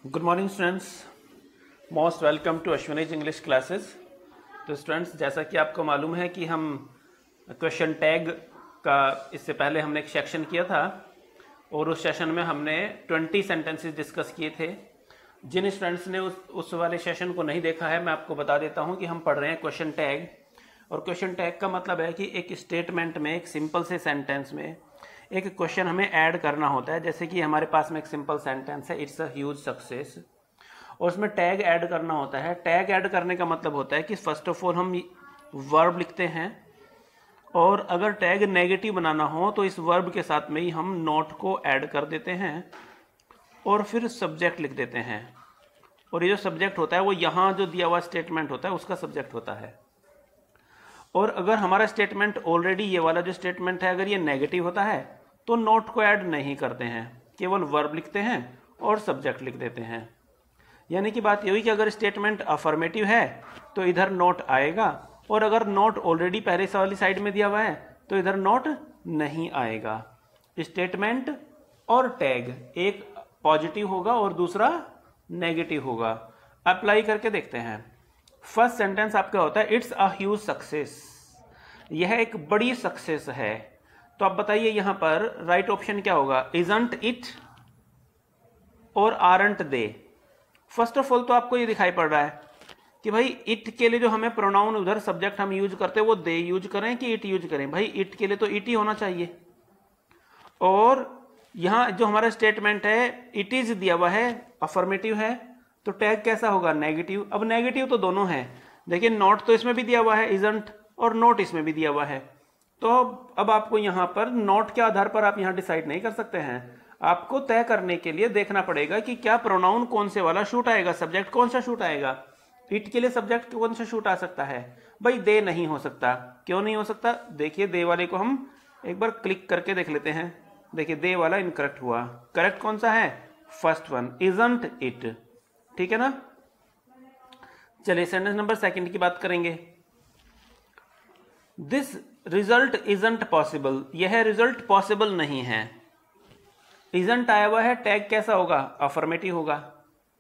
Good morning students, most welcome to Ashwini's English classes. तो students, जैसा कि आपको मालूम है कि हम क्वेश्चन टैग का इससे पहले हमने एक सेक्शन किया था और उस सेशन में हमने 20 सेंटेंसेस डिस्कस किए थे। जिन स्टूडेंट्स ने उस वाले सेशन को नहीं देखा है, मैं आपको बता देता हूं कि हम पढ़ रहे हैं क्वेश्चन टैग। और क्वेश्चन टैग का मतलब है कि एक स्टेटमेंट में, एक सिंपल से सेंटेंस में एक क्वेश्चन हमें ऐड करना होता है। जैसे कि हमारे पास में एक सिंपल सेंटेंस है, इट्स अ ह्यूज सक्सेस, और उसमें टैग ऐड करना होता है। टैग ऐड करने का मतलब होता है कि फर्स्ट ऑफ ऑल हम वर्ब लिखते हैं, और अगर टैग नेगेटिव बनाना हो तो इस वर्ब के साथ में ही हम नॉट को ऐड कर देते हैं और फिर सब्जेक्ट लिख देते हैं। और ये जो सब्जेक्ट होता है वो यहाँ जो दिया हुआ स्टेटमेंट होता है उसका सब्जेक्ट होता है। और अगर हमारा स्टेटमेंट ऑलरेडी, ये वाला जो स्टेटमेंट है, अगर ये नेगेटिव होता है तो नोट को ऐड नहीं करते हैं, केवल वर्ब लिखते हैं और सब्जेक्ट लिख देते हैं। यानी कि बात ये हुई कि अगर स्टेटमेंट अफर्मेटिव है तो इधर नोट आएगा, और अगर नोट ऑलरेडी पहले से वाली साइड में दिया हुआ है तो इधर नोट नहीं आएगा। स्टेटमेंट और टैग, एक पॉजिटिव होगा और दूसरा नेगेटिव होगा। अप्लाई करके देखते हैं। फर्स्ट सेंटेंस आपका होता है इट्स अ ह्यूज सक्सेस, यह एक बड़ी सक्सेस है। तो आप बताइए यहां पर राइट ऑप्शन क्या होगा, इजंट इट और aren't they. First of all तो आपको ये दिखाई पड़ रहा है कि भाई इट के लिए जो हमें प्रोनाउन उधर सब्जेक्ट हम यूज करते हैं वो दे यूज करें कि इट यूज करें। भाई इट के लिए तो इट ही होना चाहिए, और यहां जो हमारा स्टेटमेंट है इट इज दिया हुआ है, अफर्मेटिव है, तो टैग कैसा होगा, नेगेटिव। अब नेगेटिव तो दोनों है, देखिए नॉट तो इसमें भी दिया हुआ है इजंट, और नोट इसमें भी दिया हुआ है। तो अब आपको यहां पर नोट के आधार पर आप यहां डिसाइड नहीं कर सकते हैं। आपको तय करने के लिए देखना पड़ेगा कि क्या प्रोनाउन कौन से वाला शूट आएगा, सब्जेक्ट कौन सा शूट आएगा। इट के लिए सब्जेक्ट कौन सा शूट आ सकता है, भाई दे नहीं हो सकता। क्यों नहीं हो सकता, देखिए दे वाले को हम एक बार क्लिक करके देख लेते हैं। देखिए दे वाला इनकरेक्ट हुआ, करेक्ट कौन सा है, फर्स्ट वन, इजंट इट। ठीक है ना। चलिए सेंटेंस नंबर सेकंड की बात करेंगे। दिस रिजल्ट इजंट पॉसिबल, यह रिजल्ट पॉसिबल नहीं है। इजंट आया हुआ है, टैग कैसा होगा, अफर्मेटिव होगा।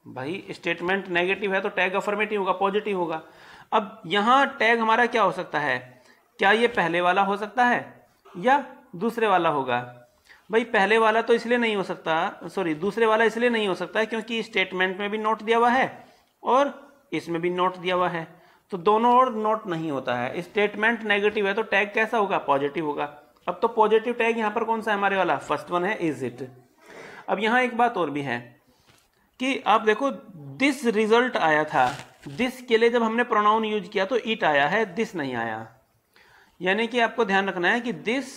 भाई स्टेटमेंट नेगेटिव है तो टैग अफर्मेटिव होगा, पॉजिटिव होगा। अब यहां टैग हमारा क्या हो सकता है, क्या ये पहले वाला हो सकता है या दूसरे वाला होगा। भाई पहले वाला तो इसलिए नहीं हो सकता, सॉरी दूसरे वाला इसलिए नहीं हो सकता है क्योंकि स्टेटमेंट में भी नोट दिया हुआ है और इसमें भी नोट दिया हुआ है, तो दोनों और नोट नहीं होता है। स्टेटमेंट नेगेटिव है तो टैग कैसा होगा, पॉजिटिव होगा। अब तो पॉजिटिव टैग यहां पर कौन सा है हमारे वाला, फर्स्ट वन है, इज इट। अब यहां एक बात और भी है कि आप देखो दिस रिजल्ट आया था, दिस के लिए जब हमने प्रोनाउन यूज किया तो इट आया है, दिस नहीं आया। यानी कि आपको ध्यान रखना है कि दिस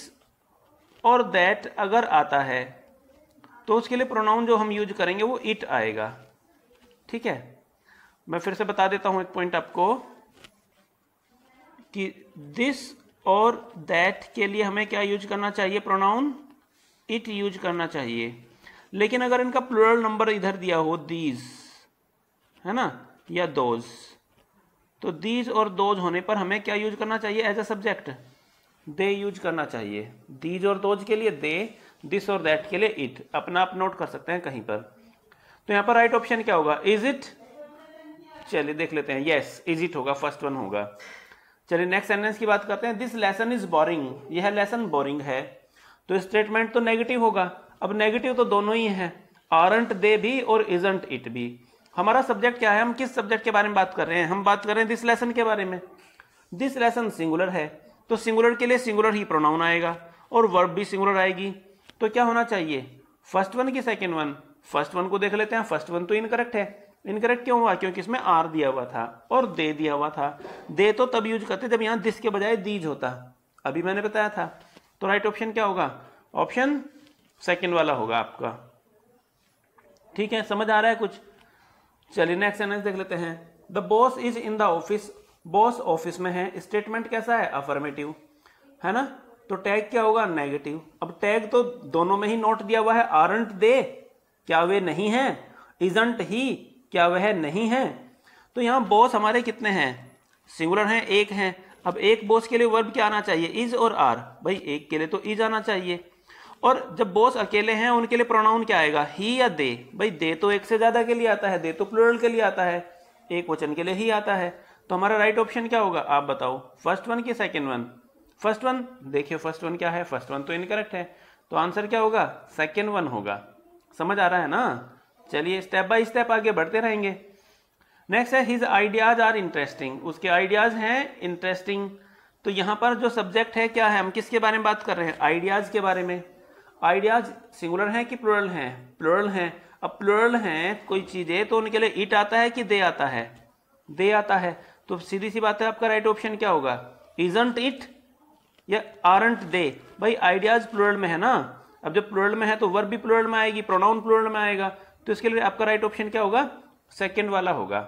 और दैट अगर आता है तो उसके लिए प्रोनाउन जो हम यूज करेंगे वो इट आएगा। ठीक है, मैं फिर से बता देता हूं एक पॉइंट आपको कि दिस और दैट के लिए हमें क्या यूज करना चाहिए, प्रोनाउन इट यूज करना चाहिए। लेकिन अगर इनका प्लूरल नंबर इधर दिया हो, दीज है ना, या दोज, तो दीज और दोज होने पर हमें क्या यूज करना चाहिए as a subject, they use करना चाहिए। दीज और दोज के लिए दे, दिस और दैट के लिए इट। अपना आप नोट कर सकते हैं कहीं पर। तो यहां पर राइट ऑप्शन क्या होगा, इज इट। चलिए देख लेते हैं, यस इज इट होगा, फर्स्ट वन होगा। चलिए नेक्स्ट सेंटेंस की बात करते हैं। दिस लेसन इज बोरिंग, यह लेसन बोरिंग है, तो स्टेटमेंट तो नेगेटिव होगा। अब नेगेटिव तो दोनों ही है, आरंट दे भी और इजंट इट भी। हमारा सब्जेक्ट क्या है, हम किस सब्जेक्ट के बारे में बात कर रहे हैं, हम बात कर रहे हैं दिस लेसन के बारे में। दिस लेसन सिंगुलर है तो सिंगुलर के लिए सिंगुलर ही प्रोनाउन आएगा और वर्ब भी सिंगुलर आएगी। तो क्या होना चाहिए, फर्स्ट वन की सेकंड वन। फर्स्ट वन को देख लेते हैं, फर्स्ट वन तो इनकरेक्ट है। इनकरेक्ट क्यों हुआ, क्योंकि इसमें आर दिया हुआ था और दे दिया हुआ था। दे तो तब यूज करते जब यहां दिस के बजाय दीज होता, अभी मैंने बताया था। तो राइट ऑप्शन क्या होगा, ऑप्शन सेकंड वाला होगा आपका। ठीक है, समझ आ रहा है कुछ। चलिए नेक्स्ट सेंटेंस देख लेते हैं। The boss is in the office, boss office में है, स्टेटमेंट कैसा है, अफर्मेटिव है ना, तो टैग क्या होगा, नेगेटिव। अब टैग तो दोनों में ही नोट दिया हुआ है, आरंट दे, क्या वे नहीं है, इजंट ही, क्या वह नहीं है। तो यहां बॉस हमारे कितने हैं, सिंगुलर हैं, एक हैं। अब एक बॉस के लिए वर्ब क्या आना चाहिए, इज और आर। भाई एक के लिए तो इज आना चाहिए, और जब बॉस अकेले हैं उनके लिए प्रोनाउन क्या आएगा, ही या दे। भाई दे तो एक से ज्यादा के लिए आता है, दे तो प्लूरल के लिए आता है, एक वचन के लिए ही आता है। तो हमारा राइट ऑप्शन क्या होगा, आप बताओ, फर्स्ट वन की सेकेंड वन? First one. देखिए फर्स्ट वन क्या है, फर्स्ट वन तो इनकरेक्ट है, तो आंसर क्या होगा, सेकेंड वन होगा। समझ आ रहा है ना? चलिए स्टेप बाय स्टेप आगे बढ़ते रहेंगे। नेक्स्ट है हिज आइडियाज आर इंटरेस्टिंग, उसके आइडियाज हैं इंटरेस्टिंग। तो यहां पर जो सब्जेक्ट है क्या है, हम किसके बारे में बात कर रहे हैं, आइडियाज के बारे में। आइडियाज सिंगुलर हैं कि प्लूरल हैं, प्लूरल हैं। अब प्लूरल हैं कोई चीजें तो उनके लिए इट आता है कि दे आता है, दे आता है। तो सीधी सी बात है, आपका राइट ऑप्शन क्या होगा, इजंट इट या आरंट दे। भाई आइडियाज प्लूरल में है ना, अब जब प्लूरल में है तो वर्ब भी प्लूरल में आएगी, प्रोनाउन प्लूरल में आएगा, तो इसके लिए आपका राइट ऑप्शन क्या होगा, सेकंड वाला होगा।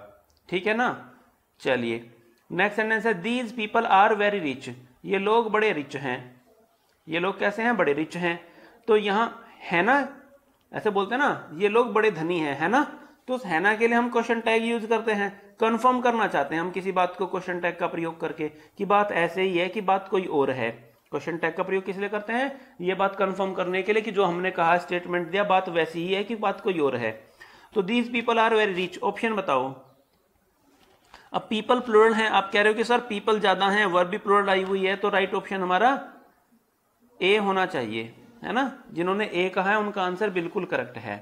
ठीक है ना? चलिए नेक्स्ट सेंटेंस है these people are very rich, ये लोग बड़े रिच हैं। ये लोग कैसे हैं, बड़े रिच हैं। तो यहाँ है ना, ऐसे बोलते हैं ना, ये लोग बड़े धनी हैं, है ना। तो उस है ना के लिए हम क्वेश्चन टैग यूज करते हैं, कंफर्म करना चाहते हैं हम किसी बात को क्वेश्चन टैग का प्रयोग करके कि बात ऐसे ही है कि बात कोई और है। क्वेश्चन टैग का प्रयोग किस लिए करते हैं, ये बात कंफर्म करने के लिए कि जो हमने कहा स्टेटमेंट दिया बात वैसी ही है कि बात कोई और है। तो these people are very rich, option बताओ। अब पीपल प्लूरल है, आप कह रहे हो कि सर पीपल ज्यादा हैं, वर्ब भी प्लूरल आई हुई है, तो राइट ऑप्शन हमारा ए होना चाहिए, है ना। जिन्होंने ए कहा है उनका आंसर बिल्कुल करेक्ट है।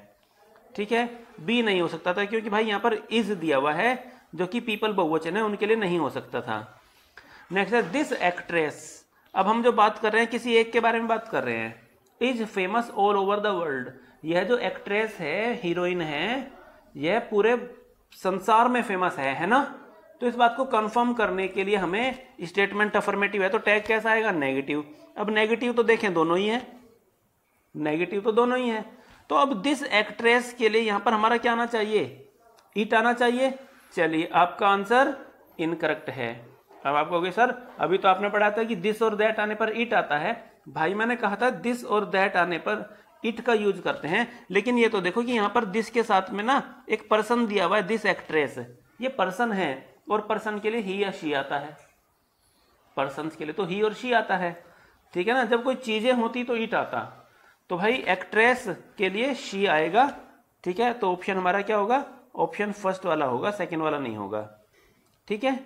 ठीक है, बी नहीं हो सकता था क्योंकि भाई यहाँ पर इज दिया हुआ है जो कि पीपल बहुवचन है, उनके लिए नहीं हो सकता था। नेक्स्ट है दिस एक्ट्रेस, अब हम जो बात कर रहे हैं किसी एक के बारे में बात कर रहे हैं, is famous all over the world. यह जो एक्ट्रेस है, हीरोइन है, यह पूरे संसार में फेमस है ना। तो इस बात को कंफर्म करने के लिए हमें स्टेटमेंट अफर्मेटिव है तो टैग कैसा आएगा, नेगेटिव। अब नेगेटिव तो देखें दोनों ही है, नेगेटिव तो दोनों ही है। तो अब दिस एक्ट्रेस के लिए यहां पर हमारा क्या आना चाहिए, इट आना चाहिए। चलिए आपका आंसर इनकरेक्ट है। अब आप कहोगे सर अभी तो आपने पढ़ा था कि दिस और दैट आने पर इट आता है। भाई मैंने कहा था दिस और दैट आने पर इट का यूज करते हैं, लेकिन ये तो देखो कि यहां पर दिस के साथ में ना एक पर्सन दिया हुआ है, दिस एक्ट्रेस, ये पर्सन है और पर्सन के लिए ही या शी आता है, पर्सन के लिए तो ही और शी आता है। ठीक है ना, जब कोई चीजें होती तो इट आता, तो भाई एक्ट्रेस के लिए शी आएगा। ठीक है, तो ऑप्शन हमारा क्या होगा, ऑप्शन फर्स्ट वाला होगा, सेकंड वाला नहीं होगा। ठीक है,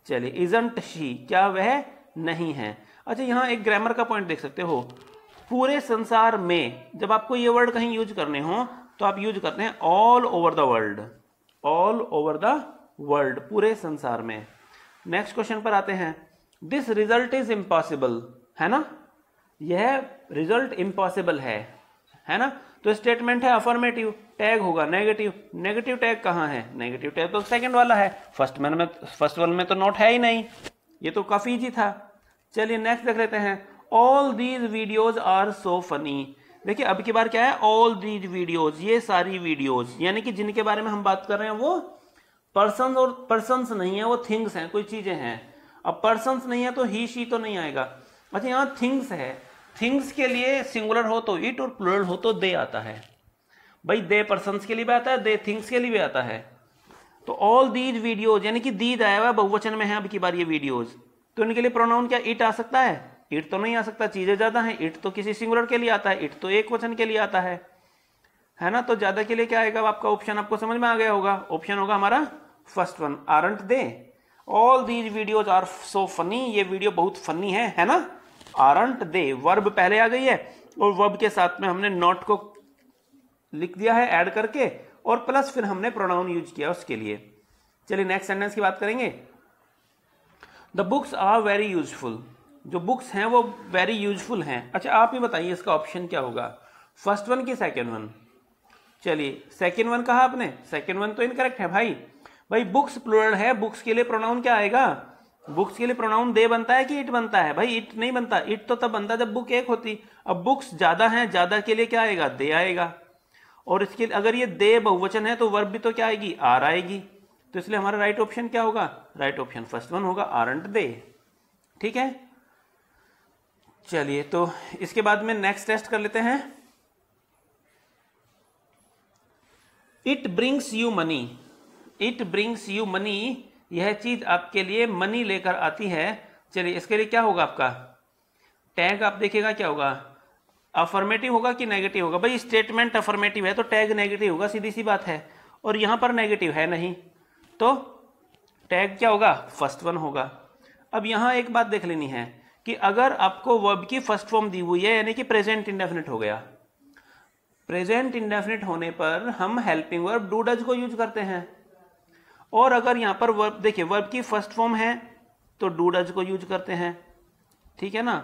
चलिए इजंट शी, क्या वह नहीं है। अच्छा यहाँ एक ग्रामर का पॉइंट देख सकते हो, पूरे संसार में जब आपको ये वर्ड कहीं यूज करने हो तो आप यूज करते हैं all over the world, all over the world, पूरे संसार में। नेक्स्ट क्वेश्चन पर आते हैं, दिस रिजल्ट इज इम्पॉसिबल, है ना, यह रिजल्ट इम्पॉसिबल है ना। तो स्टेटमेंट है अफर्मेटिव, टैग होगा नेगेटिव। नेगेटिव टैग कहाँ है, नेगेटिव टैग तो सेकंड वाला है, फर्स्ट वन में तो नोट है ही नहीं, ये तो काफी इजी था। चलिए नेक्स्ट देख लेते हैं, all these videos are so funny. देखिए अब की बार क्या है, ऑल दीज वीडियोज, ये सारी वीडियोज, यानी कि जिनके बारे में हम बात कर रहे हैं वो पर्सन और पर्सन्स नहीं है, वो थिंग्स हैं, कोई चीजें हैं। अब पर्सन्स नहीं है तो ही शी तो नहीं आएगा। अच्छा यहाँ थिंग्स है, थिंग्स के लिए सिंगुलर हो तो इट और प्लूरल हो तो दे आता है। भाई दे पर्सन्स के लिए भी आता है, दे थिंग्स के लिए भी आता है। तो ऑल दीज वीडियोज, यानी कि दीज आया हुआ बहुवचन में है अब की बार ये वीडियोज, तो इनके लिए प्रोनाउन क्या इट आ सकता है, इट तो नहीं आ सकता, चीजें ज्यादा हैं, इट तो किसी सिंगुलर के लिए आता है, इट तो एक वचन के लिए आता है ना। तो ज्यादा के लिए क्या आएगा, आपका ऑप्शन आपको समझ में आ गया होगा, ऑप्शन होगा हमारा first one, aren't they. All these videos are so funny, ये वीडियो बहुत फनी है ना। आरंट दे, वर्ब पहले आ गई है और वर्ब के साथ में हमने नॉट को लिख दिया है ऐड करके, और प्लस फिर हमने प्रोनाउन यूज किया उसके लिए। चलिए नेक्स्ट सेंटेंस की बात करेंगे, the books are very useful, जो बुक्स हैं वो वेरी यूजफुल हैं। अच्छा आप ही बताइए इसका ऑप्शन क्या होगा, फर्स्ट वन की सेकेंड वन। चलिए सेकेंड वन कहा आपने, सेकेंड वन तो इनकरेक्ट है भाई बुक्स प्लूरल है, बुक्स के लिए प्रोनाउन क्या आएगा, बुक्स के लिए प्रोनाउन दे बनता है कि इट बनता है, भाई इट नहीं बनता, इट तो तब बनता जब बुक एक होती। अब बुक्स ज्यादा हैं, ज्यादा के लिए क्या आएगा, दे आएगा, और इसके अगर ये दे बहुवचन है तो वर्ब भी तो क्या आएगी, आर आएगी। तो इसलिए हमारा राइट ऑप्शन क्या होगा, राइट ऑप्शन फर्स्ट वन होगा, आरंट दे। ठीक है, चलिए तो इसके बाद में नेक्स्ट टेस्ट कर लेते हैं, it brings you money, it brings you money, यह चीज आपके लिए मनी लेकर आती है। चलिए इसके लिए क्या होगा आपका टैग, आप देखिएगा क्या होगा, अफर्मेटिव होगा कि नेगेटिव होगा? भाई स्टेटमेंट अफर्मेटिव है तो टैग नेगेटिव होगा, सीधी सी बात है, और यहां पर नेगेटिव है नहीं, तो टैग क्या होगा? फर्स्ट वन होगा। अब यहां एक बात देख लेनी है कि अगर आपको वर्ब की फर्स्ट फॉर्म दी हुई है, यानी कि प्रेजेंट इंडेफिनिट हो गया, प्रेजेंट इंडेफिनिट होने पर हम हेल्पिंग वर्ब डू डज को यूज करते हैं, और अगर यहां पर वर्ब देखिए वर्ब की फर्स्ट फॉर्म है तो डू डज को यूज करते हैं, ठीक है ना,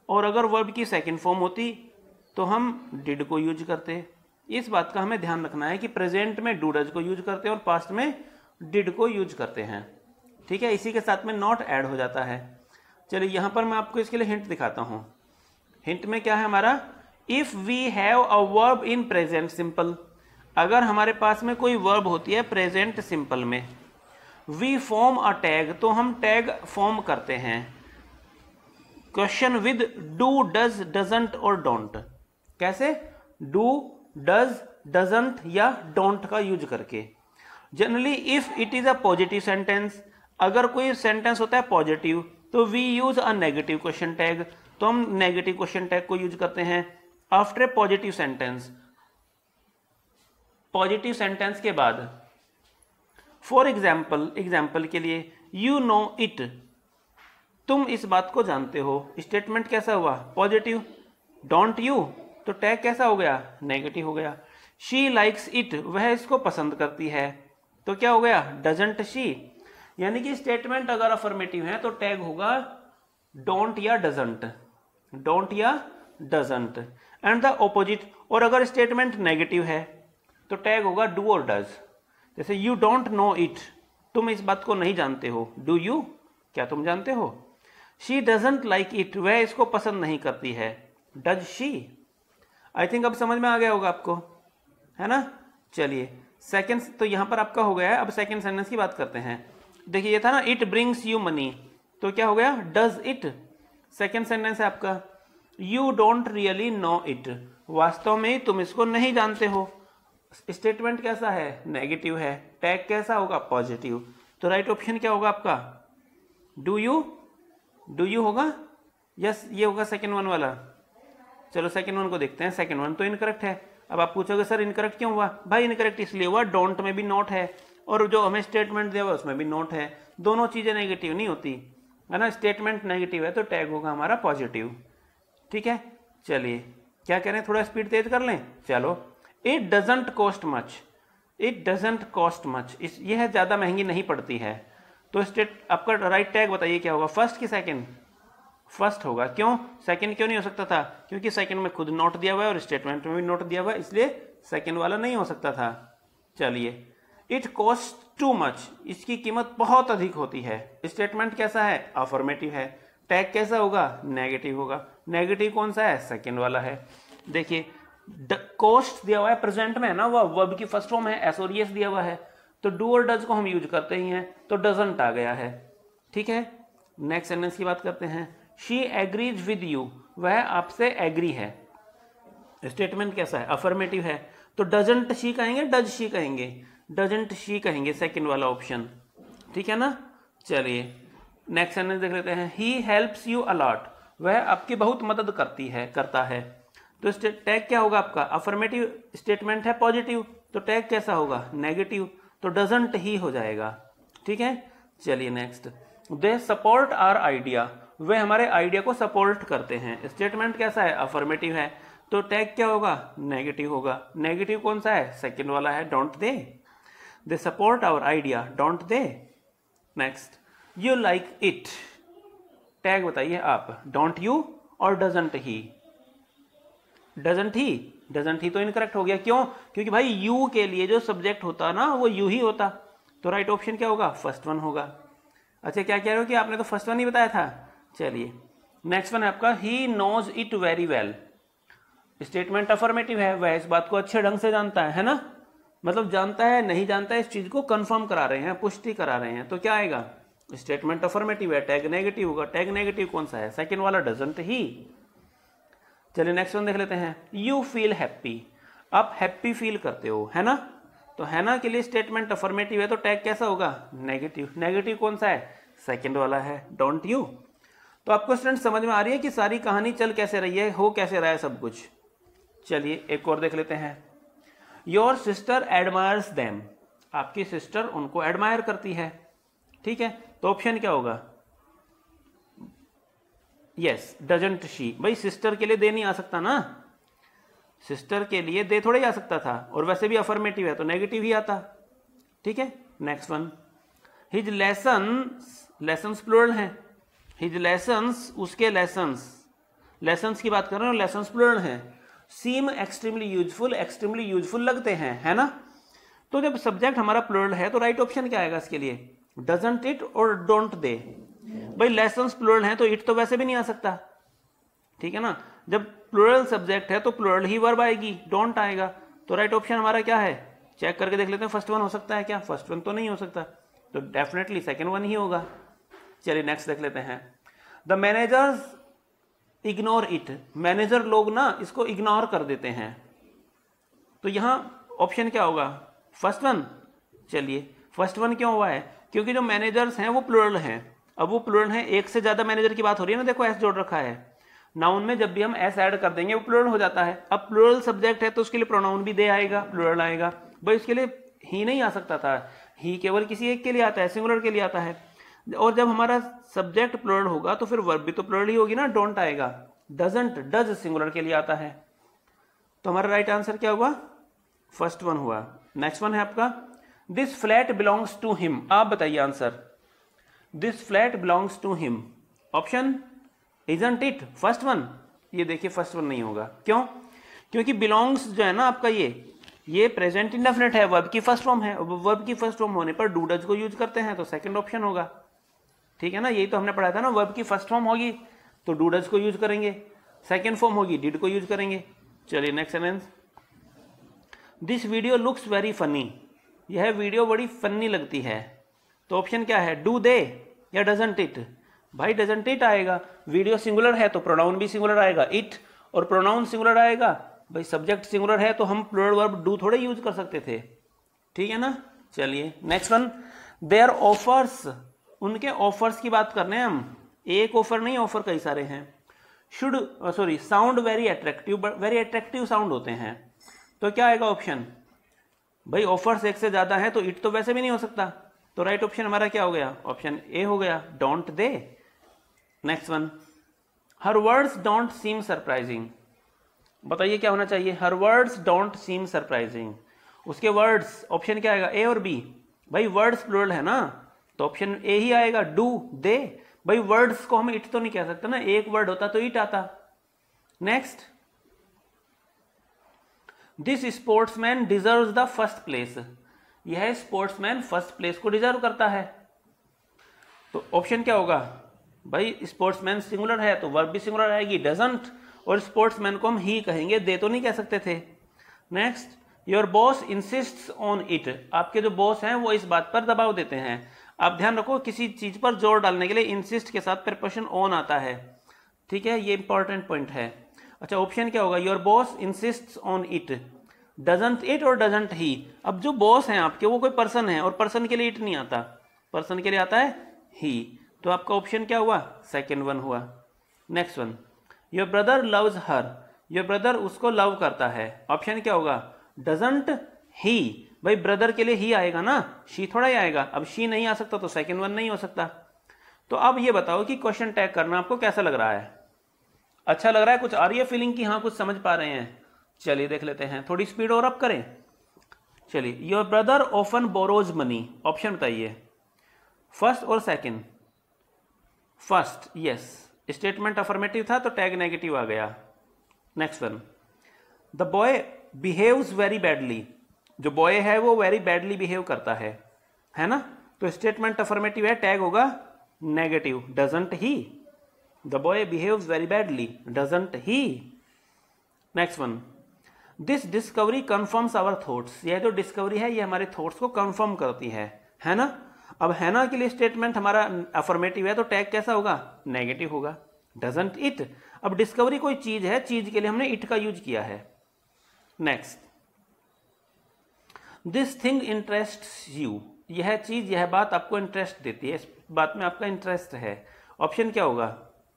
और अगर वर्ब की सेकंड फॉर्म होती तो हम डिड को यूज करते। इस बात का हमें ध्यान रखना है कि प्रेजेंट में डू डज को यूज करते हैं और पास्ट में डिड को यूज करते हैं, ठीक है। इसी के साथ में नॉट ऐड हो जाता है। चलिए यहां पर मैं आपको इसके लिए हिंट दिखाता हूं। हिंट में क्या है हमारा? If we have a verb in present simple, अगर हमारे पास में कोई वर्ब होती है प्रेजेंट सिंपल में, वी फॉर्म अ टैग, तो हम टैग फॉर्म करते हैं question with do does doesn't और डोंट। कैसे? डू डज डजंट या डोंट का यूज करके। Generally if it is a positive sentence, अगर कोई सेंटेंस होता है पॉजिटिव तो we use a negative question tag, तो हम नेगेटिव क्वेश्चन टैग को यूज करते हैं after a positive sentence. Positive sentence के बाद फॉर एग्जाम्पल, एग्जाम्पल के लिए यू नो इट, तुम इस बात को जानते हो। स्टेटमेंट कैसा हुआ? पॉजिटिव। डोंट यू, तो टैग कैसा हो गया? नेगेटिव हो गया। शी लाइक्स इट, वह इसको पसंद करती है, तो क्या हो गया? Doesn't she. यानी कि स्टेटमेंट अगर अफर्मेटिव है तो टैग होगा डोंट या डजंट, डोंट या डजंट, एंड द ऑपोजिट। और अगर स्टेटमेंट नेगेटिव है तो टैग होगा डू और डज। जैसे यू डोंट नो इट, तुम इस बात को नहीं जानते हो। डू यू, क्या तुम जानते हो? शी डजंट लाइक इट, वह इसको पसंद नहीं करती है। Does she? आई थिंक अब समझ में आ गया होगा आपको, है ना। चलिए सेकेंड तो यहां पर आपका हो गया है। अब सेकेंड सेंटेंस की बात करते हैं। देखिए ये था ना इट ब्रिंग्स यू मनी, तो क्या हो गया? Does it. सेकेंड सेंटेंस है आपका you don't really know it, वास्तव में तुम इसको नहीं जानते हो। स्टेटमेंट कैसा है? नेगेटिव है। टैग कैसा होगा? पॉजिटिव। तो राइट ऑप्शन क्या होगा आपका? डू यू, डू यू होगा। यस, ये होगा सेकेंड वन वाला। चलो सेकेंड वन को देखते हैं। सेकेंड वन तो इनकरेक्ट है। अब आप पूछोगे सर इनकरेक्ट क्यों हुआ? भाई इनकरेक्ट इसलिए हुआ, डोंट में भी नॉट है और जो हमें स्टेटमेंट दिया हुआ उसमें भी नॉट है। दोनों चीजें नेगेटिव नहीं होती, है ना। स्टेटमेंट नेगेटिव है तो टैग होगा हमारा पॉजिटिव, ठीक है। चलिए क्या करें, थोड़ा स्पीड तेज कर लें। चलो, it doesn't cost much, it doesn't cost much, यह ज्यादा महंगी नहीं पड़ती है। तो आपका राइट टैग बताइए क्या होगा? फर्स्ट की सेकंड? फर्स्ट होगा। क्यों? सेकंड क्यों नहीं हो सकता था? क्योंकि सेकंड में खुद नोट दिया हुआ है और स्टेटमेंट में भी नोट दिया हुआ है, इसलिए सेकंड वाला नहीं हो सकता था। चलिए, इट कॉस्ट टू मच, इसकी कीमत बहुत अधिक होती है। स्टेटमेंट कैसा है? अफर्मेटिव है। टैग कैसा होगा? नेगेटिव होगा। नेगेटिव कौन सा है? सेकंड वाला है। देखिए कॉस्ट दिया हुआ है प्रेजेंट में, है ना, वो वर्ब की फर्स्ट फॉर्म है, एस और एस दिया हुआ है, तो डू और डज को हम यूज करते ही हैं, तो डजंट आ गया है, ठीक है। नेक्स्ट सेंटेंस की बात करते हैं। शी एग्रीज विद यू, वह आपसे एग्री है। स्टेटमेंट कैसा है? अफर्मेटिव है, तो डजंट शी कहेंगे, डज शी कहेंगे? डजंट शी कहेंगे, सेकंड वाला ऑप्शन, ठीक है ना। चलिए नेक्स्ट सेंटेंस देख लेते हैं। ही हेल्प्स यू अलॉट, वह आपकी बहुत मदद करता है। तो टैग क्या होगा आपका? अफर्मेटिव स्टेटमेंट है पॉजिटिव, तो टैग कैसा होगा? नेगेटिव, तो डजंट ही हो जाएगा, ठीक है। चलिए next, they support our idea, वे हमारे आइडिया को सपोर्ट करते हैं। स्टेटमेंट कैसा है? अफर्मेटिव है, तो टैग क्या होगा? नेगेटिव होगा। नेगेटिव कौन सा है? सेकंड वाला है, don't they support our idea, don't they. Next, you like it, tag बताइए आप, डोंट यू और डजंट ही? डजंट ही तो इनकरेक्ट हो गया। क्यों? क्योंकि भाई यू के लिए जो सब्जेक्ट होता ना वो यू ही होता, तो राइट ऑप्शन क्या होगा? फर्स्ट वन होगा। अच्छा क्या कह रहे हो कि आपने तो फर्स्ट वन ही बताया था। चलिए नेक्स्ट वन है आपका, he knows it very well. Statement affirmative है, वह इस बात को अच्छे ढंग से जानता है ना, मतलब जानता है नहीं जानता है, इस चीज को कंफर्म करा रहे हैं, पुष्टि करा रहे हैं, तो क्या आएगा? स्टेटमेंट अफर्मेटिव है, टैग नेगेटिव होगा। टैग नेगेटिव कौन सा है? सेकंड वाला, डजंट ही। चलिए नेक्स्ट वन देख लेते हैं। यू फील हैप्पी, आप हैप्पी फील करते हो, है ना, तो है ना के लिए स्टेटमेंट अफर्मेटिव है, तो टैग कैसा होगा? नेगेटिव। नेगेटिव कौन सा है? सेकंड वाला है, डोंट यू। तो आपको स्टूडेंट समझ में आ रही है कि सारी कहानी चल कैसे रही है, हो कैसे रहा है सब कुछ, चलिए एक और देख लेते हैं। योर सिस्टर एडमायर्स देम, आपकी सिस्टर उनको एडमायर करती है, ठीक है। तो ऑप्शन क्या होगा? Yes, doesn't she. भाई सिस्टर के लिए दे नहीं आ सकता ना, सिस्टर के लिए दे थोड़े ही आ सकता था, और वैसे भी अफर्मेटिव है तो नेगेटिव ही आता, ठीक है। Next one, his lessons, lessons plural है, हिज लेसन्स, उसके लेसन्स, लेसन्स की बात कर रहे हो, लेसन्स प्लूरल है। Seem extremely useful, extremely useful लगते हैं, है ना। तो जब सब्जेक्ट हमारा प्लूरल है तो राइट ऑप्शन क्या आएगा इसके लिए? डजंट इट और डोंट दे। भाई लेसन्स प्लूरल है तो इट तो वैसे भी नहीं आ सकता, ठीक है ना। जब प्लूरल सब्जेक्ट है तो प्लूरल ही वर्ब आएगी, डोंट आएगा। तो राइट ऑप्शन हमारा क्या है? चेक करके देख लेते हैं, फर्स्ट वन हो सकता है क्या? फर्स्ट वन तो नहीं हो सकता, तो डेफिनेटली सेकंड वन ही होगा। चलिए नेक्स्ट देख लेते हैं। The managers ignore it, manager लोग ना इसको इग्नोर कर देते हैं, तो यहां ऑप्शन क्या होगा? First one. चलिए फर्स्ट वन क्यों हुआ है? क्योंकि जो मैनेजर्स हैं वो प्लूरल हैं। अब वो प्लूरल हैं, एक से ज्यादा मैनेजर की बात हो रही है ना, देखो एस जोड़ रखा है। नाउन में जब भी हम एस ऐड कर देंगे वो प्लूरल हो जाता है। अब प्लूरल सब्जेक्ट है तो उसके लिए प्रोनाउन भी दे आएगा, प्लूरल आएगा। भाई उसके लिए ही नहीं आ सकता था, ही केवल किसी एक के लिए आता है, सिंगुलर के लिए आता है। और जब हमारा सब्जेक्ट प्लूरल होगा तो फिर वर्ब भी तो प्लूरल ही होगी ना, डोंट आएगा। डजंट, डज सिंगुलर के लिए आता है। तो हमारा राइट आंसर क्या हुआ? फर्स्ट वन हुआ। नेक्स्ट वन है आपका, this flat belongs to him. आप बताइए answer. This flat belongs to him, option isn't it, first one. ये देखिए फर्स्ट वन नहीं होगा, क्यों? क्योंकि बिलोंग्स जो है ना आपका ये प्रेजेंट इंडेफिनिट है, वर्ब की फर्स्ट फॉर्म है। वर्ब की फर्स्ट फॉर्म होने पर डू डज को यूज करते हैं, तो सेकंड ऑप्शन होगा, ठीक है ना। यही तो हमने पढ़ा था ना, वर्ब की फर्स्ट फॉर्म होगी तो डू डज को यूज करेंगे, सेकंड फॉर्म होगी डिड को यूज करेंगे। चलिए next sentence, this video looks very funny, यह वीडियो बड़ी फनी लगती है। तो ऑप्शन क्या है? डू दे या डजंट इट? भाई डजंट इट आएगा, वीडियो सिंगुलर है तो प्रोनाउन भी सिंगुलर आएगा, इट, और प्रोनाउन सिंगुलर आएगा। भाई सब्जेक्ट सिंगुलर है तो हम प्लूरल वर्ब डू थोड़े यूज कर सकते थे, ठीक है ना। चलिए नेक्स्ट वन, देयर ऑफर्स, उनके ऑफर्स की बात कर रहे हैं हम, एक ऑफर नहीं, ऑफर कई सारे हैं। Should sorry sound very attractive, very attractive sound होते हैं, तो क्या आएगा ऑप्शन? भाई ऑफर्स एक से ज्यादा है तो इट तो वैसे भी नहीं हो सकता, तो राइट ऑप्शन हमारा क्या हो गया? ऑप्शन ए हो गया, don't they. Next one, her words don't seem surprising, बताइए क्या होना चाहिए? हर वर्ड्स डोंट सीम सरप्राइजिंग, उसके वर्ड्स, ऑप्शन क्या आएगा? ए और बी? भाई वर्ड्स प्लूरल है ना, तो ऑप्शन ए ही आएगा, डू दे। भाई वर्ड्स को हम इट तो नहीं कह सकते ना, एक वर्ड होता तो इट आता। Next, this sportsman deserves the first place, यह स्पोर्ट्समैन फर्स्ट प्लेस को डिजर्व करता है, तो ऑप्शन क्या होगा? भाई स्पोर्ट्समैन सिंगुलर है तो वर्ब भी सिंगुलर आएगी, डजंट, और स्पोर्ट्समैन को हम ही कहेंगे, दे तो नहीं कह सकते थे। Next, your boss इंसिस्ट्स on it, आपके जो बॉस हैं वो इस बात पर दबाव देते हैं। आप ध्यान रखो, किसी चीज पर जोर डालने के लिए इंसिस्ट के साथ प्रीपोजिशन ऑन आता है, ठीक है, ये इंपॉर्टेंट पॉइंट है। अच्छा ऑप्शन क्या होगा? Your boss इंसिस्ट्स on it, doesn't it और डजंट ही। अब जो बॉस हैं आपके वो कोई पर्सन है, और पर्सन के लिए इट नहीं आता, पर्सन के लिए आता है ही, तो आपका ऑप्शन क्या हुआ? सेकंड वन हुआ। Next one, your brother loves her, your brother उसको लव करता है, ऑप्शन क्या होगा? डजंट ही। भाई ब्रदर के लिए ही आएगा ना, शी थोड़ा ही आएगा। अब शी नहीं आ सकता तो सेकंड वन नहीं हो सकता। तो अब ये बताओ कि क्वेश्चन टैग करना आपको कैसा लग रहा है? अच्छा लग रहा है? कुछ आ रही है फीलिंग की हाँ कुछ समझ पा रहे हैं? चलिए देख लेते हैं, थोड़ी स्पीड और अप करें। चलिए, your brother often borrows money, option बताइए, फर्स्ट और second? First, yes, statement affirmative था तो टैग नेगेटिव आ गया। Next one, the boy behaves very badly, जो बॉय है वो वेरी बैडली बिहेव करता है ना, तो स्टेटमेंट अफर्मेटिव है, टैग होगा negative, doesn't he. The boy behaves very badly, doesn't he. Next one, this discovery confirms our thoughts, यह जो डिस्कवरी है ये हमारे थॉट्स को कंफर्म करती है ना। अब है ना के लिए स्टेटमेंट हमारा अफर्मेटिव है तो टैग कैसा होगा? नेगेटिव होगा, डजंट इट। अब डिस्कवरी कोई चीज है, चीज के लिए हमने इट का यूज किया है। Next, this thing interests you, यह चीज, यह बात आपको इंटरेस्ट देती है, इस बात में आपका इंटरेस्ट है, ऑप्शन क्या होगा?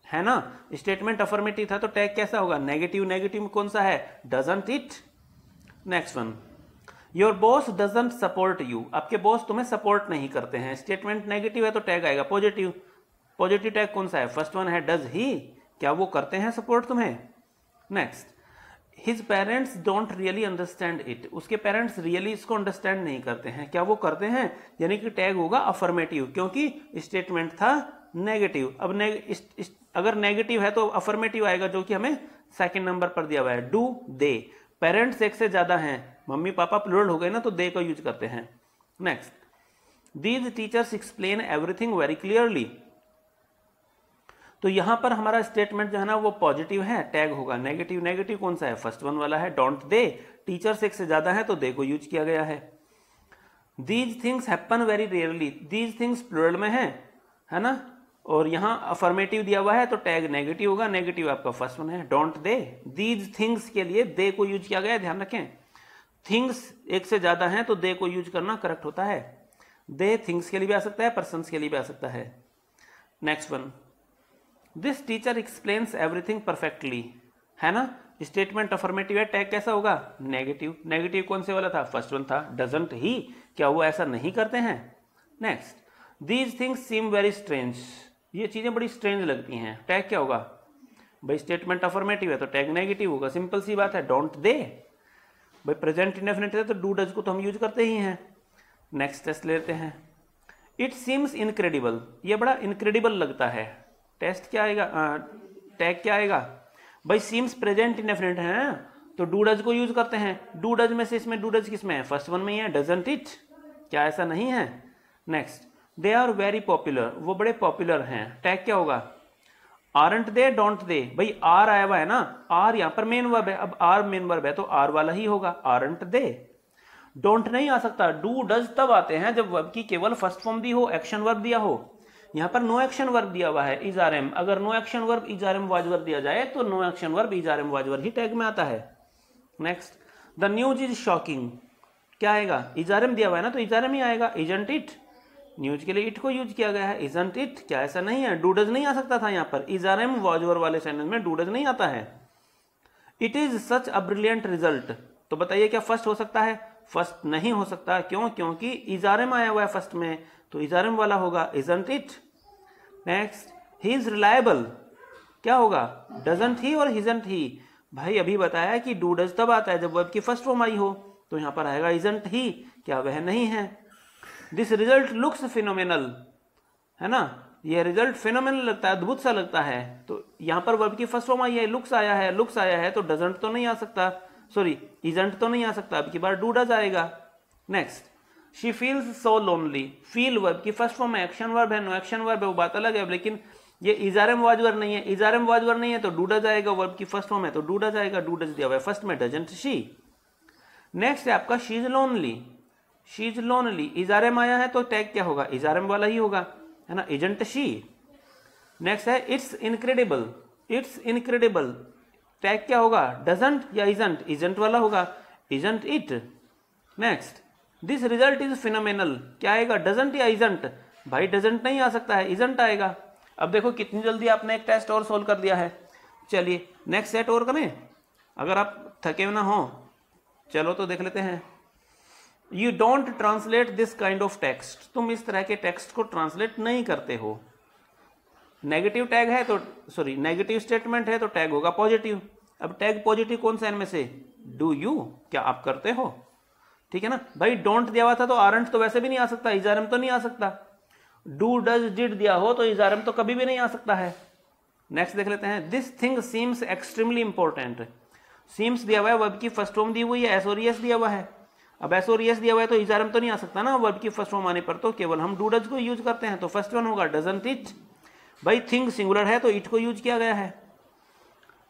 है ना। स्टेटमेंट अफर्मेटिव था तो टैग कैसा होगा, नेगेटिव। नेगेटिव में कौन सा है, doesn't it. Next one, your boss doesn't support you, आपके बॉस तुम्हें सपोर्ट नहीं करते हैं। स्टेटमेंट नेगेटिव है तो टैग आएगा पॉजिटिव। पॉजिटिव टैग कौन सा है, फर्स्ट वन है डज ही, क्या वो करते हैं सपोर्ट तुम्हें। Next, his parents don't really understand it, उसके पेरेंट्स रियली इसको अंडरस्टैंड नहीं करते हैं, क्या वो करते हैं, यानी कि टैग होगा अफर्मेटिव क्योंकि स्टेटमेंट था नेगेटिव। अब अगर नेगेटिव है तो अफर्मेटिव आएगा जो कि हमें सेकंड नंबर पर दिया हुआ है, डू दे। पेरेंट्स एक से ज्यादा हैं, मम्मी पापा प्लूरल हो गए ना तो दे का यूज करते हैं। Next, these teachers explain everything very clearly, तो यहां पर हमारा स्टेटमेंट जो है ना वो पॉजिटिव है, टैग होगा नेगेटिव। नेगेटिव कौन सा है, फर्स्ट वन वाला है डोंट दे। टीचर्स एक से ज्यादा है तो दे को यूज किया गया है। These things happen very rarely, these things plural में है ना, और यहां अफर्मेटिव दिया हुआ है तो टैग नेगेटिव होगा। नेगेटिव आपका फर्स्ट वन है डोंट दे। दीज थिंग्स के लिए दे को यूज किया गया है, ध्यान रखें। थिंग्स एक से ज्यादा है तो दे को यूज करना करेक्ट होता है। दे थिंग्स के लिए भी आ सकता है, पर्सन्स के लिए भी आ सकता है। Next one, this teacher explains everything perfectly, है ना। स्टेटमेंट अफर्मेटिव है, टैग कैसा होगा, नेगेटिव। नेगेटिव कौन से वाला था, फर्स्ट वन था डजंट ही, क्या वो ऐसा नहीं करते हैं। Next, these things seem very strange, ये चीजें बड़ी स्ट्रेंज लगती हैं, टैग क्या होगा भाई, स्टेटमेंट अफर्मेटिव है तो टैग नेगेटिव होगा, सिंपल सी बात है। डोंट दे, भाई प्रेजेंट इंडेफिनिट है तो डू डज को तो हम यूज करते ही हैं। नेक्स्ट टेस्ट लेते हैं, इट सीम्स इनक्रेडिबल, ये बड़ा इनक्रेडिबल लगता है। टेस्ट क्या आएगा, टैग क्या आएगा भाई, सीम्स प्रेजेंट इंडेफिनिट है तो डू डज को यूज करते हैं। डू डज में से इसमें डू डज किस में है, फर्स्ट वन में ही है, डजंट इट, क्या ऐसा नहीं है। Next, they are very popular, वो बड़े पॉपुलर हैं, टैग क्या होगा, आरंट दे डोंट दे, भाई आर आया हुआ है ना, आर यहां पर मेन वर्ब है, अब आर मेन वर्ब है तो आर वाला ही होगा, आरंट दे। डोंट नहीं आ सकता, डू डज तब आते हैं जब वर्ब की केवल फर्स्ट फॉर्म दी हो, एक्शन वर्ब दिया हो। यहां पर नो एक्शन वर्ब दिया हुआ है इज आर एम, अगर no action verb is are am was verb दिया जाए तो no action verb is are am was verb ही टैग में आता है। Next, the news is shocking, क्या आएगा, इज आर एम दिया हुआ है ना तो इज आर एम ही आएगा। इजंट इट, न्यूज के लिए इट को यूज किया गया है, इजंट इट, क्या ऐसा नहीं है। डू डज नहीं आ सकता था, यहां पर is are am was verb वाले सेंटेंस में डू डज नहीं आता है। It is such a brilliant result, तो बताइए क्या फर्स्ट हो सकता है, फर्स्ट नहीं हो सकता, क्यों, क्योंकि इज आर एम आया हुआ है फर्स्ट में तो इज आर एम वाला होगा, isn't it. Next, he is reliable, क्या होगा, डजंट ही और हिजंट ही, भाई अभी बताया कि डू डज तब आता है जब वर्ब की फर्स्ट फॉर्म आई हो, तो यहां पर आएगा इजंट ही, क्या वह नहीं है। दिस रिजल्ट लुक्स फिनोमिनल, है ना, यह रिजल्ट फिनोमिनल लगता है, अद्भुत सा लगता है, तो यहां पर वर्ब की फर्स्ट फॉर्म आई है, लुक्स आया है, लुक्स आया है तो डजंट तो नहीं आ सकता, सॉरी इजंट तो नहीं आ सकता, अब की बार डू डज आएगा। Next, she feels so lonely, feel verb की फर्स्ट फॉर्म में एक्शन वर्ब है, नो एक्शन वर्ब है, वो बात अलग है, लेकिन ये इजारम वाज वर्ब नहीं है, इजारम वाज वर्ब नहीं है तो डू डज आएगा, वर्ब की फर्स्ट फॉर्म है तो डू डज आएगा, डू डज दिया हुआ है फर्स्ट में, डजंट शी। नेक्स्ट है आपका she is lonely, she is lonely, इजारम आया है तो टैग क्या होगा, इजारम वाला ही होगा, है ना, इजंट शी। नेक्स्ट है it's incredible, it's incredible, tag क्या होगा, डजंट या इजंट, इजंट वाला होगा, isn't it. Next, this result is phenomenal, क्या आएगा, डजंट या इजंट, भाई डजंट नहीं आ सकता है, इजंट आएगा। अब देखो कितनी जल्दी आपने एक टेस्ट और सोल्व कर दिया है। चलिए नेक्स्ट सेट और करें, अगर आप थके ना हो, चलो तो देख लेते हैं। You don't translate this kind of text, तुम इस तरह के टेक्स्ट को ट्रांसलेट नहीं करते हो। नेगेटिव टैग है तो सॉरी नेगेटिव स्टेटमेंट है तो टैग होगा पॉजिटिव। अब टैग पॉजिटिव कौन सा इनमें से, डू यू, क्या आप करते हो, ठीक है ना। भाई डोंट दिया हुआ था तो आरंट तो वैसे भी नहीं आ सकता, इजारम तो नहीं आ सकता। डू डज डिड दिया हो तो इजारम तो कभी भी नहीं आ सकता है। नेक्स्ट देख लेते हैं, this thing seems extremely important, seems दिया हुआ है, वर्ब की फर्स्ट फॉर्म दी हुई है, एस और एस दिया हुआ है। अब एस और एस दिया हुआ है तो इजारम तो नहीं आ सकता ना, वर्ब की फर्स्ट फॉर्म आने पर तो केवल हम डू डज को यूज करते हैं, तो फर्स्ट वन होगा डजंट इट। भाई थिंग सिंगुलर है तो इट को यूज किया गया है।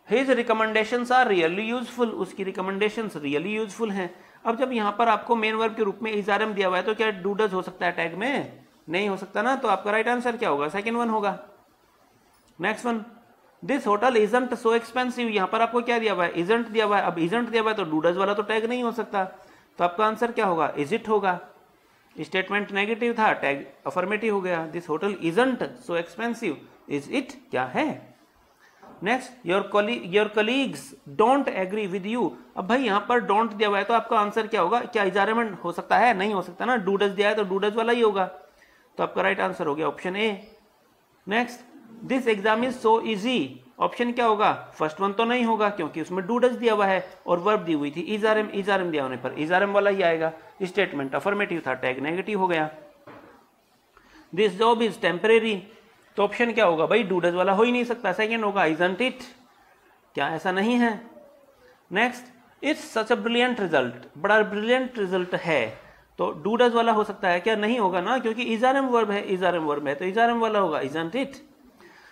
His recommendations are really useful, उसकी रिकमेंडेशंस रियली यूजफुल हैं। अब जब यहाँ पर आपको मेन वर्ब के रूप में इजारम दिया हुआ है तो क्या डू डज हो सकता है टैग में, नहीं हो सकता ना, तो आपका राइट आंसर क्या होगा, सेकंड वन होगा। Next one, this hotel isn't so expensive, यहाँ पर आपको क्या दिया हुआ है, इजंट दिया हुआ है। अब इजंट दिया हुआ है तो डू डज वाला तो टैग नहीं हो सकता, तो आपका आंसर क्या होगा, इज इट होगा। स्टेटमेंट नेगेटिव था, टैग अफर्मेटिव हो गया। This hotel isn't so expensive, is it क्या है। Next your colleagues don't agree with you. अब भाई यहाँ पर डोंट दिया हुआ है तो आपका आंसर क्या होगा? क्या इजारमेंट हो सकता है? नहीं हो सकता ना, डू डज दिया है तो डू डज वाला ही होगा। तो आपका राइट आंसर हो गया option A. Next, this exam is so easy. Option क्या होगा? फर्स्ट वन तो नहीं होगा क्योंकि उसमें डू डज दिया हुआ है और वर्ब दी हुई थी इजारम। इजारम दिया होने पर इजारम वाला ही आएगा। स्टेटमेंट अफर्मेटिव था, टैग नेगेटिव हो गया। दिस जॉब इज टेम्परेरी, तो ऑप्शन क्या होगा भाई? डू डज वाला हो ही नहीं सकता, सेकंड होगा इजंट इट। क्या ऐसा नहीं है? Next, it's such a brilliant result, बड़ा ब्रिलियंट रिजल्ट है, तो डू डज वाला हो सकता है क्या? नहीं होगा ना, क्योंकि इजारम वर्ब है, इजारम वर्ब है तो इजारम वाला होगा isn't it.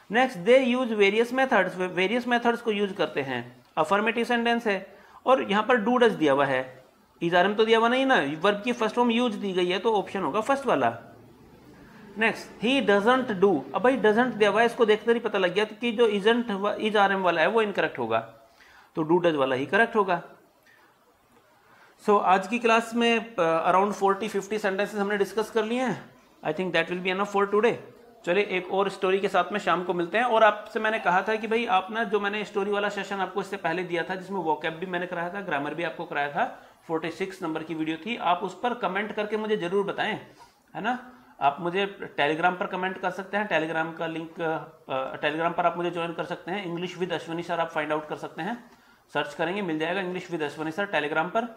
Next, they use various methods, various methods को यूज करते हैं, अफर्मेटिव सेंटेंस है और यहाँ पर डू डज दिया हुआ है, इजारम तो दिया हुआ नहीं ना, वर्ब की फर्स्ट फॉर्म यूज दी गई है तो ऑप्शन होगा फर्स्ट वाला। Next, he doesn't do. अब भाई डजंट दिया हुआ है, इसको देखते ही पता लग गया कि जो इजंट इजारम वाला है वो इनकरेक्ट होगा, तो डू डज वाला ही करेक्ट होगा। सो आज की क्लास में अराउंड 40-50 सेंटेंसेस हमने डिस्कस कर लिए हैं। I think that will be enough for today. चलिए एक और स्टोरी के साथ में शाम को मिलते हैं। और आपसे मैंने कहा था कि भाई आप ना, जो मैंने स्टोरी वाला सेशन आपको इससे पहले दिया था जिसमें वोकैब भी मैंने कराया था, ग्रामर भी आपको कराया था, 46 नंबर की वीडियो थी, आप उस पर कमेंट करके मुझे जरूर बताएं, है ना। आप मुझे टेलीग्राम पर कमेंट कर सकते हैं, टेलीग्राम का लिंक, टेलीग्राम पर आप मुझे ज्वाइन कर सकते हैं, इंग्लिश विद अश्वनी सर आप फाइंड आउट कर सकते हैं, सर्च करेंगे मिल जाएगा English with Ashwani sir Telegram पर।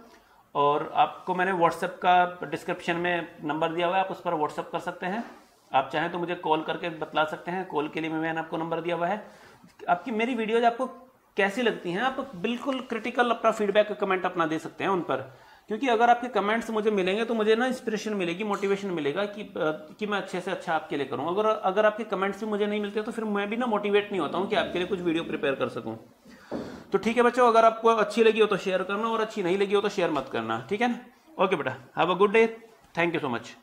और आपको मैंने व्हाट्सएप का डिस्क्रिप्शन में नंबर दिया हुआ है, आप उस पर व्हाट्सएप कर सकते हैं। आप चाहें तो मुझे कॉल करके बतला सकते हैं, कॉल के लिए मैंने आपको नंबर दिया हुआ है। आपकी मेरी वीडियोज आपको कैसी लगती हैं, आप बिल्कुल क्रिटिकल अपना फीडबैक कमेंट अपना दे सकते हैं उन पर, क्योंकि अगर आपके कमेंट्स मुझे मिलेंगे तो मुझे ना इंस्पिरेशन मिलेगी, मोटिवेशन मिलेगा कि मैं अच्छे से अच्छा आपके लिए करूं। अगर आपके कमेंट्स भी मुझे नहीं मिलते तो फिर मैं भी ना मोटिवेट नहीं होता हूं कि आपके लिए कुछ वीडियो प्रिपेयर कर सकूं। तो ठीक है बच्चों, अगर आपको अच्छी लगी हो तो शेयर करना और अच्छी नहीं लगी हो तो शेयर मत करना, ठीक है ना। ओके बेटा, have a good day, thank you so much.